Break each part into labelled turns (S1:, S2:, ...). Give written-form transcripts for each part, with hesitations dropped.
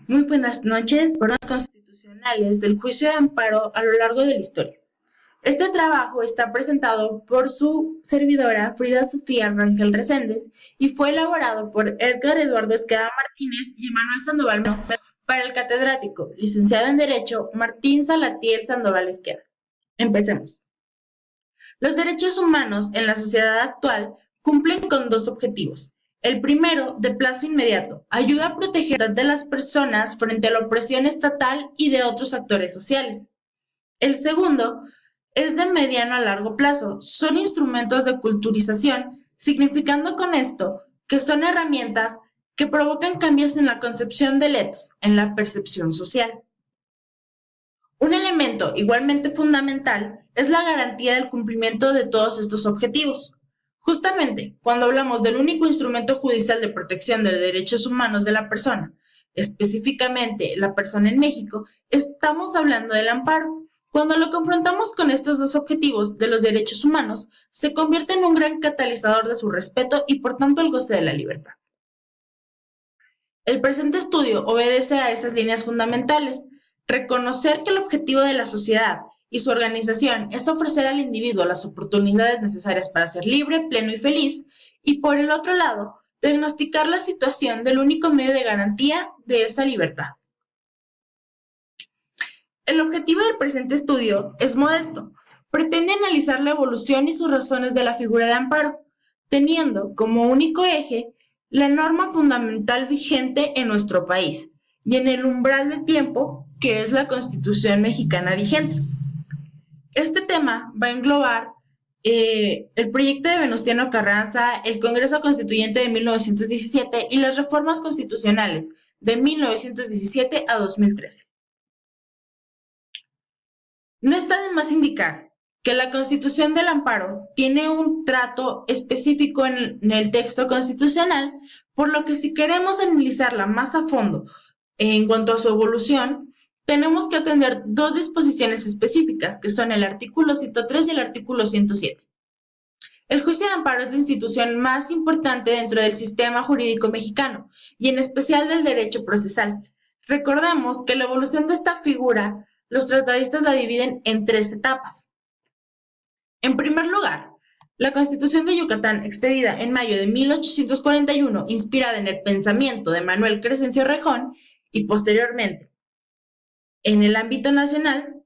S1: Muy buenas noches. Fueron constitucionales del juicio de amparo a lo largo de la historia. Este trabajo está presentado por su servidora Frida Sofía Rangel Reséndez y fue elaborado por Edgar Eduardo Esqueda Martínez y Manuel Sandoval para el catedrático, licenciado en Derecho, Martín Salatiel Sandoval Esqueda. Empecemos. Los derechos humanos en la sociedad actual cumplen con dos objetivos. El primero, de plazo inmediato, ayuda a proteger a las personas frente a la opresión estatal y de otros actores sociales. El segundo es de mediano a largo plazo. Son instrumentos de culturización, significando con esto que son herramientas que provocan cambios en la concepción del ethos, en la percepción social. Un elemento igualmente fundamental es la garantía del cumplimiento de todos estos objetivos. Justamente, cuando hablamos del único instrumento judicial de protección de los derechos humanos de la persona, específicamente la persona en México, estamos hablando del amparo. Cuando lo confrontamos con estos dos objetivos de los derechos humanos, se convierte en un gran catalizador de su respeto y por tanto el goce de la libertad. El presente estudio obedece a esas líneas fundamentales. Reconocer que el objetivo de la sociedad y su organización es ofrecer al individuo las oportunidades necesarias para ser libre, pleno y feliz, y por el otro lado, diagnosticar la situación del único medio de garantía de esa libertad. El objetivo del presente estudio es modesto. Pretende analizar la evolución y sus razones de la figura de amparo, teniendo como único eje la norma fundamental vigente en nuestro país y en el umbral de tiempo que es la Constitución mexicana vigente. Este tema va a englobar el proyecto de Venustiano Carranza, el Congreso Constituyente de 1917 y las reformas constitucionales de 1917 a 2013. No está de más indicar que la Constitución del Amparo tiene un trato específico en el texto constitucional, por lo que si queremos analizarla más a fondo en cuanto a su evolución, tenemos que atender dos disposiciones específicas, que son el artículo 103 y el artículo 107. El juicio de amparo es la institución más importante dentro del sistema jurídico mexicano, y en especial del derecho procesal. Recordemos que la evolución de esta figura, los tratadistas la dividen en tres etapas. En primer lugar, la Constitución de Yucatán, expedida en mayo de 1841, inspirada en el pensamiento de Manuel Crescencio Rejón, y posteriormente, en el ámbito nacional,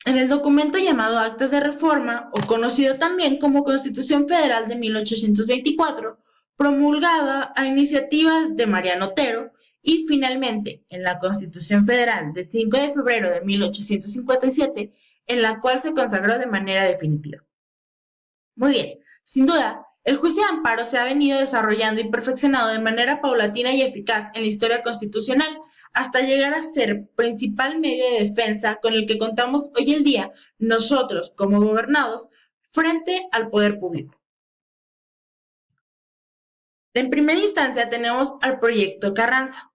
S1: en el documento llamado Actas de Reforma, o conocido también como Constitución Federal de 1824, promulgada a iniciativa de Mariano Otero, y finalmente en la Constitución Federal de 5 de febrero de 1857, en la cual se consagró de manera definitiva. Muy bien, sin duda, el juicio de amparo se ha venido desarrollando y perfeccionado de manera paulatina y eficaz en la historia constitucional, hasta llegar a ser principal medio de defensa con el que contamos hoy en día nosotros como gobernados frente al poder público. En primera instancia tenemos al proyecto Carranza.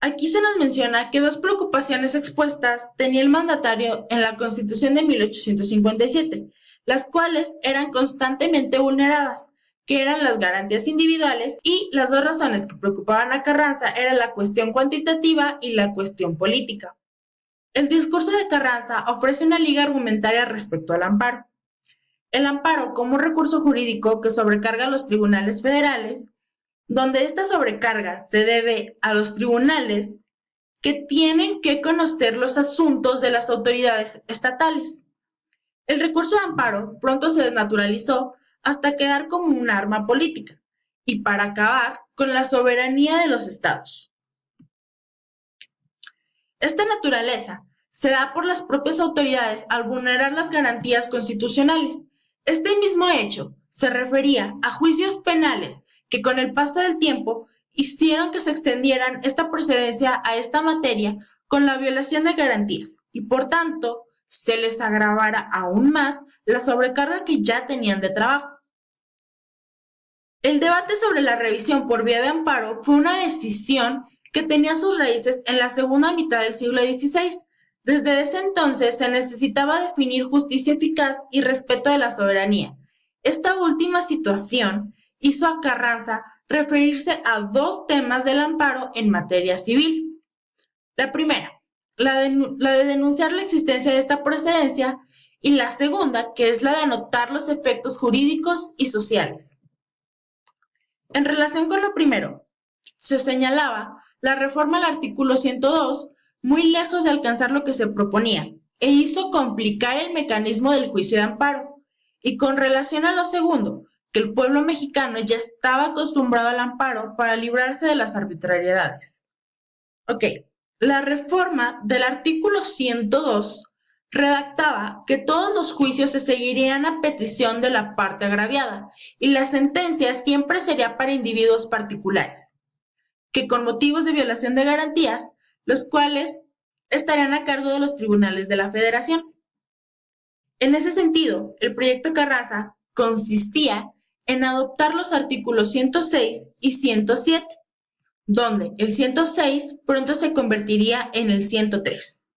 S1: Aquí se nos menciona que dos preocupaciones expuestas tenía el mandatario en la Constitución de 1857, las cuales eran constantemente vulneradas, que eran las garantías individuales, y las dos razones que preocupaban a Carranza eran la cuestión cuantitativa y la cuestión política. El discurso de Carranza ofrece una liga argumentaria respecto al amparo. El amparo como un recurso jurídico que sobrecarga a los tribunales federales, donde esta sobrecarga se debe a los tribunales que tienen que conocer los asuntos de las autoridades estatales. El recurso de amparo pronto se desnaturalizó hasta quedar como un arma política y para acabar con la soberanía de los estados. Esta naturaleza se da por las propias autoridades al vulnerar las garantías constitucionales. Este mismo hecho se refería a juicios penales que con el paso del tiempo hicieron que se extendieran esta procedencia a esta materia con la violación de garantías y por tanto se les agravara aún más la sobrecarga que ya tenían de trabajo. El debate sobre la revisión por vía de amparo fue una decisión que tenía sus raíces en la segunda mitad del siglo XVI. Desde ese entonces se necesitaba definir justicia eficaz y respeto de la soberanía. Esta última situación hizo a Carranza referirse a dos temas del amparo en materia civil. La primera, la de denunciar la existencia de esta procedencia, y la segunda, que es la de anotar los efectos jurídicos y sociales. En relación con lo primero, se señalaba la reforma al artículo 102 muy lejos de alcanzar lo que se proponía e hizo complicar el mecanismo del juicio de amparo. Y con relación a lo segundo, que el pueblo mexicano ya estaba acostumbrado al amparo para librarse de las arbitrariedades. Ok, la reforma del artículo 102 redactaba que todos los juicios se seguirían a petición de la parte agraviada y la sentencia siempre sería para individuos particulares, que con motivos de violación de garantías, los cuales estarían a cargo de los tribunales de la Federación. En ese sentido, el proyecto Carranza consistía en adoptar los artículos 106 y 107, donde el 106 pronto se convertiría en el 103.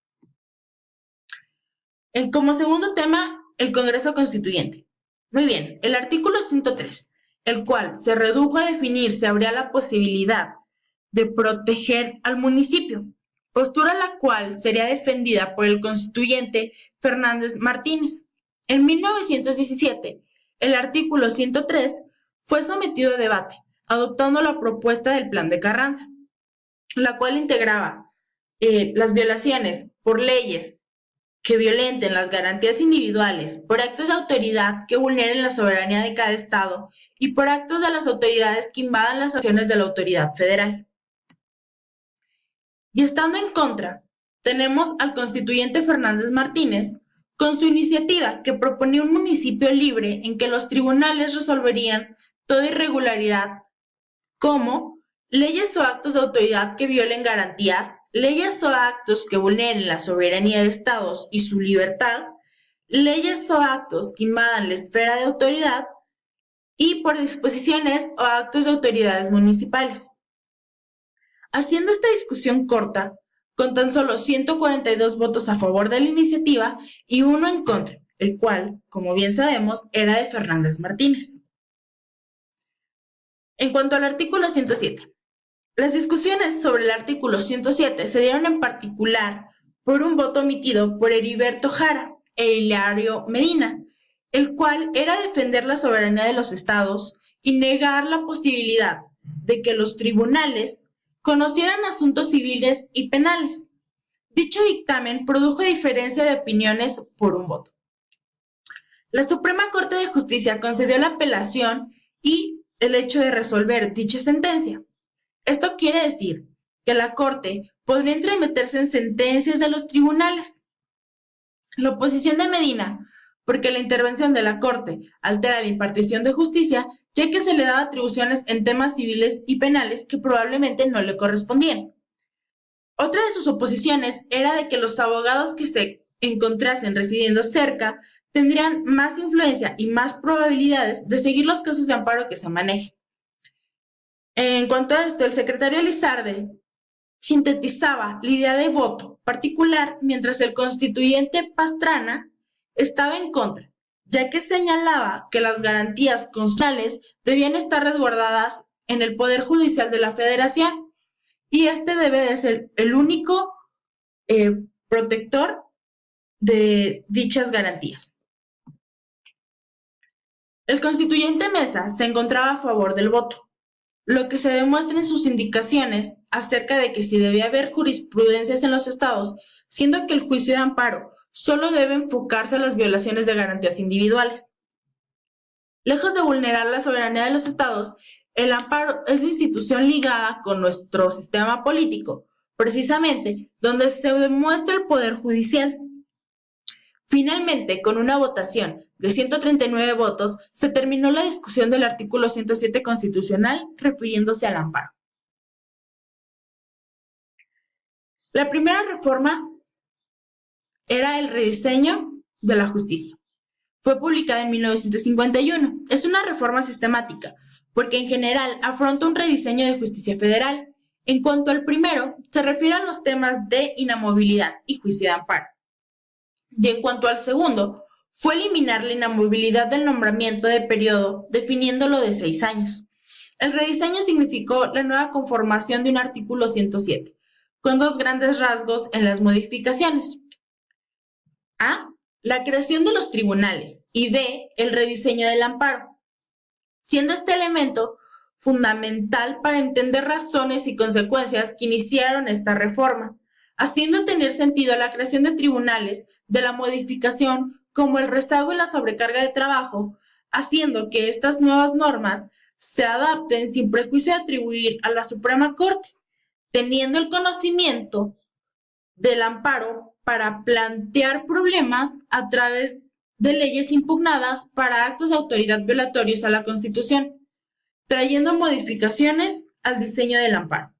S1: Como segundo tema, el Congreso Constituyente. Muy bien, el artículo 103, el cual se redujo a definir si habría la posibilidad de proteger al municipio, postura la cual sería defendida por el constituyente Fernández Martínez. En 1917, el artículo 103 fue sometido a debate, adoptando la propuesta del Plan de Carranza, la cual integraba las violaciones por leyes que violenten las garantías individuales, por actos de autoridad que vulneren la soberanía de cada Estado y por actos de las autoridades que invadan las acciones de la autoridad federal. Y estando en contra, tenemos al constituyente Fernández Martínez con su iniciativa que proponía un municipio libre en que los tribunales resolverían toda irregularidad como leyes o actos de autoridad que violen garantías, leyes o actos que vulneren la soberanía de estados y su libertad, leyes o actos que invadan la esfera de autoridad y por disposiciones o actos de autoridades municipales. Haciendo esta discusión corta, con tan solo 142 votos a favor de la iniciativa y 1 en contra, el cual, como bien sabemos, era de Fernández Martínez. En cuanto al artículo 107, las discusiones sobre el artículo 107 se dieron en particular por un voto emitido por Heriberto Jara e Hilario Medina, el cual era defender la soberanía de los estados y negar la posibilidad de que los tribunales conocieran asuntos civiles y penales. Dicho dictamen produjo diferencia de opiniones por un voto. La Suprema Corte de Justicia concedió la apelación y el hecho de resolver dicha sentencia. Esto quiere decir que la Corte podría entremeterse en sentencias de los tribunales. La oposición de Medina, porque la intervención de la Corte altera la impartición de justicia, ya que se le daba atribuciones en temas civiles y penales que probablemente no le correspondían. Otra de sus oposiciones era de que los abogados que se encontrasen residiendo cerca tendrían más influencia y más probabilidades de seguir los casos de amparo que se manejen. En cuanto a esto, el secretario Lizarde sintetizaba la idea de voto particular, mientras el constituyente Pastrana estaba en contra, ya que señalaba que las garantías constitucionales debían estar resguardadas en el Poder Judicial de la Federación y este debe de ser el único protector de dichas garantías. El constituyente Mesa se encontraba a favor del voto, lo que se demuestra en sus indicaciones acerca de que si debía haber jurisprudencias en los estados, siendo que el juicio de amparo solo debe enfocarse a las violaciones de garantías individuales. Lejos de vulnerar la soberanía de los estados, el amparo es la institución ligada con nuestro sistema político, precisamente donde se demuestra el poder judicial. Finalmente, con una votación de 139 votos, se terminó la discusión del artículo 107 constitucional refiriéndose al amparo. La primera reforma era el rediseño de la justicia. Fue publicada en 1951. Es una reforma sistemática, porque en general afronta un rediseño de justicia federal. En cuanto al primero, se refiere a los temas de inamovilidad y juicio de amparo. Y en cuanto al segundo, fue eliminar la inamovilidad del nombramiento de periodo, definiéndolo de 6 años. El rediseño significó la nueva conformación de un artículo 107, con dos grandes rasgos en las modificaciones. A, la creación de los tribunales y B, el rediseño del amparo, siendo este elemento fundamental para entender razones y consecuencias que iniciaron esta reforma, haciendo tener sentido la creación de tribunales de la modificación como el rezago y la sobrecarga de trabajo, haciendo que estas nuevas normas se adapten sin prejuicio de atribuir a la Suprema Corte, teniendo el conocimiento del amparo para plantear problemas a través de leyes impugnadas para actos de autoridad violatorios a la Constitución, trayendo modificaciones al diseño del amparo.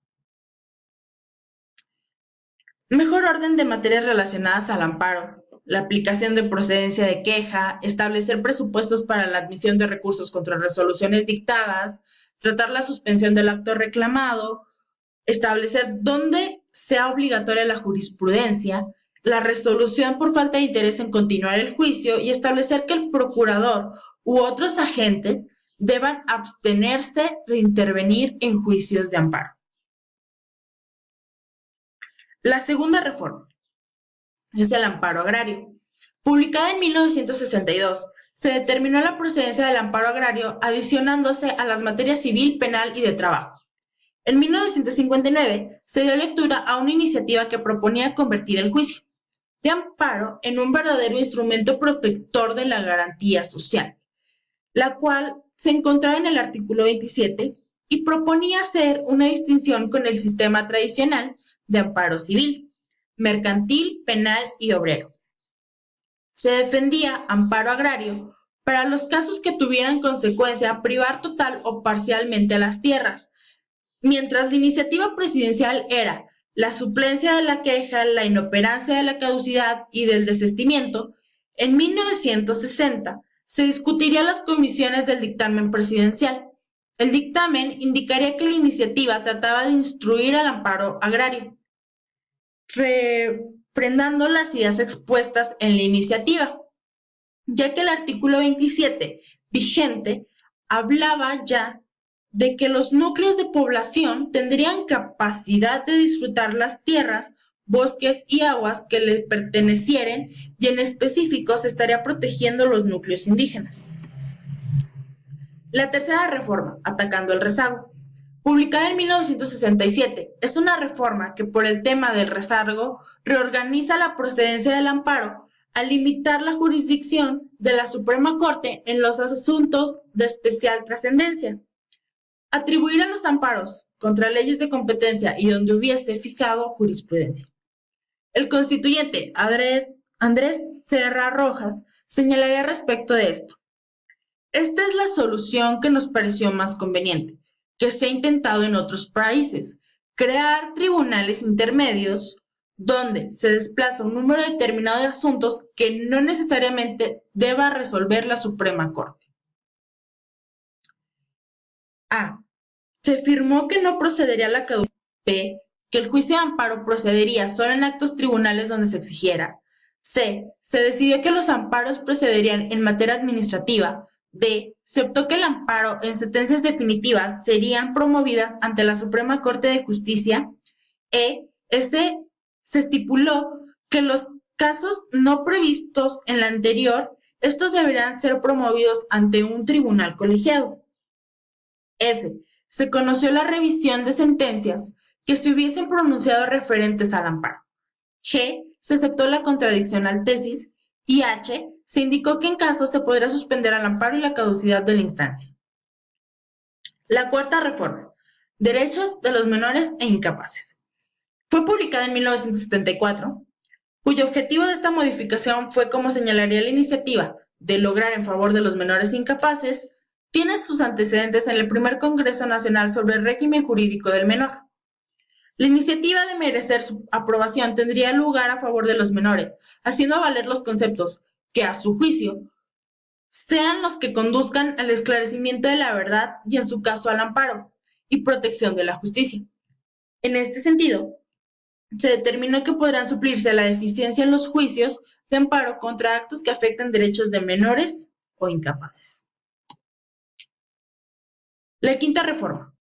S1: Mejor orden de materias relacionadas al amparo, la aplicación de procedencia de queja, establecer presupuestos para la admisión de recursos contra resoluciones dictadas, tratar la suspensión del acto reclamado, establecer dónde sea obligatoria la jurisprudencia, la resolución por falta de interés en continuar el juicio y establecer que el procurador u otros agentes deban abstenerse de intervenir en juicios de amparo. La segunda reforma es el amparo agrario. Publicada en 1962, se determinó la procedencia del amparo agrario adicionándose a las materias civil, penal y de trabajo. En 1959 se dio lectura a una iniciativa que proponía convertir el juicio de amparo en un verdadero instrumento protector de la garantía social, la cual se encontraba en el artículo 27 y proponía hacer una distinción con el sistema tradicional de amparo civil, mercantil, penal y obrero. Se defendía amparo agrario para los casos que tuvieran consecuencia privar total o parcialmente a las tierras, mientras la iniciativa presidencial era la suplencia de la queja, la inoperancia de la caducidad y del desistimiento, en 1960 se discutirían las comisiones del dictamen presidencial. El dictamen indicaría que la iniciativa trataba de instruir al amparo agrario, refrendando las ideas expuestas en la iniciativa, ya que el artículo 27 vigente hablaba ya de que los núcleos de población tendrían capacidad de disfrutar las tierras, bosques y aguas que le pertenecieren y en específico se estaría protegiendo los núcleos indígenas. La tercera reforma, atacando el rezago, publicada en 1967, es una reforma que por el tema del rezago reorganiza la procedencia del amparo al limitar la jurisdicción de la Suprema Corte en los asuntos de especial trascendencia. Atribuir a los amparos contra leyes de competencia y donde hubiese fijado jurisprudencia. El constituyente Andrés Serra Rojas señalaría respecto de esto. Esta es la solución que nos pareció más conveniente, que se ha intentado en otros países, crear tribunales intermedios donde se desplaza un número determinado de asuntos que no necesariamente deba resolver la Suprema Corte. A. Se afirmó que no procedería la caducidad. B. Que el juicio de amparo procedería solo en actos tribunales donde se exigiera. C. Se decidió que los amparos procederían en materia administrativa. D. Se optó que el amparo en sentencias definitivas serían promovidas ante la Suprema Corte de Justicia. E. Se estipuló que los casos no previstos en la anterior, estos deberían ser promovidos ante un tribunal colegiado. F. Se conoció la revisión de sentencias que se hubiesen pronunciado referentes al amparo. G. Se aceptó la contradicción al tesis. Y H. Se indicó que en caso se podrá suspender al amparo y la caducidad de la instancia. La cuarta reforma. Derechos de los menores e incapaces. Fue publicada en 1974, cuyo objetivo de esta modificación fue, como señalaría la iniciativa, de lograr en favor de los menores incapaces, tiene sus antecedentes en el primer Congreso Nacional sobre el régimen jurídico del menor. La iniciativa de merecer su aprobación tendría lugar a favor de los menores, haciendo valer los conceptos que, a su juicio, sean los que conduzcan al esclarecimiento de la verdad y, en su caso, al amparo y protección de la justicia. En este sentido, se determinó que podrán suplirse la deficiencia en los juicios de amparo contra actos que afectan derechos de menores o incapaces. La quinta reforma.